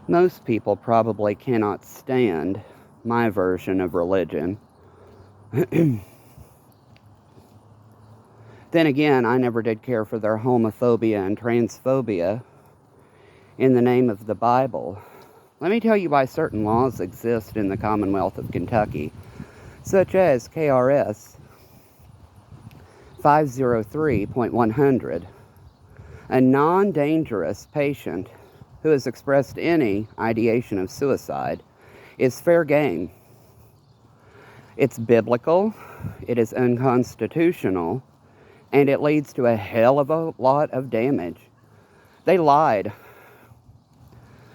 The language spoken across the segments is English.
Most people probably cannot stand my version of religion. Then again, I never did care for their homophobia and transphobia in the name of the Bible. Let me tell you why certain laws exist in the Commonwealth of Kentucky, such as KRS 503.100. A non-dangerous patient who has expressed any ideation of suicide is fair game. It's biblical, it is unconstitutional, and it leads to a hell of a lot of damage. They lied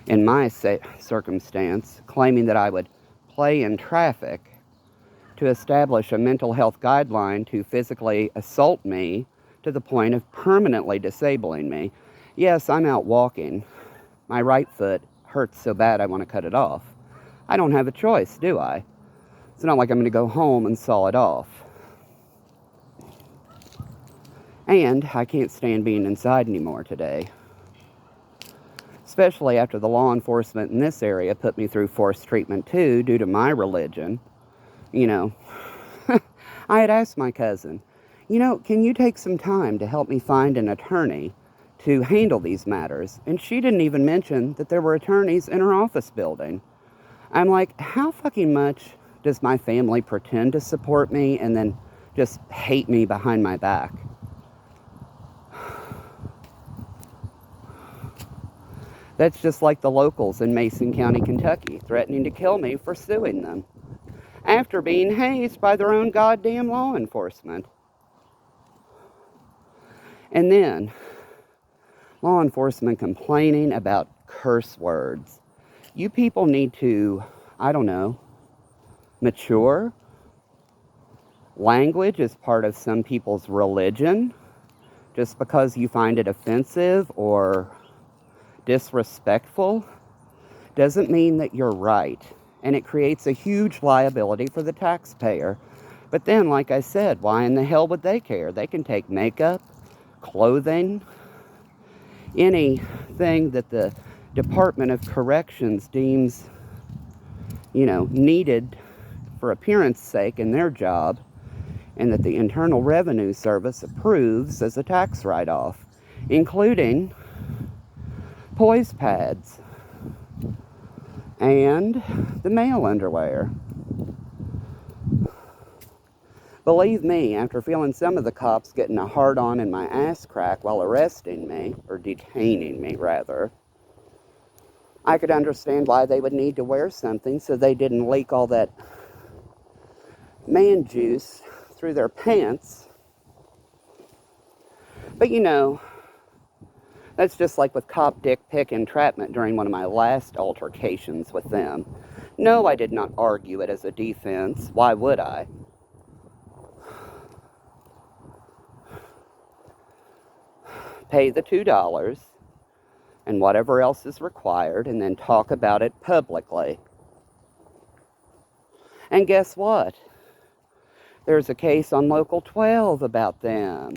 in my circumstance, claiming that I would play in traffic to establish a mental health guideline to physically assault me to the point of permanently disabling me. Yes, I'm out walking. My right foot hurts so bad I want to cut it off. I don't have a choice, do I? It's not like I'm going to go home and saw it off. And I can't stand being inside anymore today. Especially after the law enforcement in this area put me through forced treatment too, due to my religion. You know, I had asked my cousin, can you take some time to help me find an attorney to handle these matters? And she didn't even mention that there were attorneys in her office building. I'm like, how fucking much does my family pretend to support me and then just hate me behind my back? That's just like the locals in Mason County, Kentucky, threatening to kill me for suing them after being hazed by their own goddamn law enforcement. And then, law enforcement complaining about curse words. You people need to, mature. Language is part of some people's religion. Just because you find it offensive or disrespectful doesn't mean that you're right. And it creates a huge liability for the taxpayer. But then, like I said, why in the hell would they care? They can take makeup, clothing, anything that the Department of Corrections deems, needed for appearance sake in their job, and that the Internal Revenue Service approves as a tax write-off, including poise pads and the male underwear. Believe me, after feeling some of the cops getting a hard-on in my ass crack while arresting me, or detaining me rather, I could understand why they would need to wear something so they didn't leak all that man juice through their pants. But that's just like with cop dick pic entrapment during one of my last altercations with them. No, I did not argue it as a defense. Why would I? Pay the $2 and whatever else is required, and then talk about it publicly. And guess what? There's a case on Local 12 about them.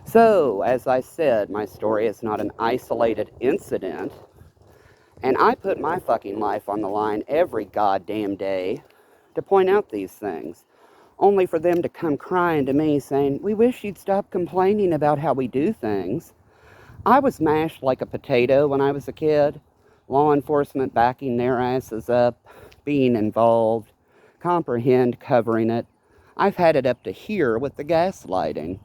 So, as I said, my story is not an isolated incident, and I put my fucking life on the line every goddamn day to point out these things, only for them to come crying to me saying, we wish you'd stop complaining about how we do things. I was mashed like a potato when I was a kid, law enforcement backing their asses up, being involved, comprehend covering it. I've had it up to here with the gaslighting.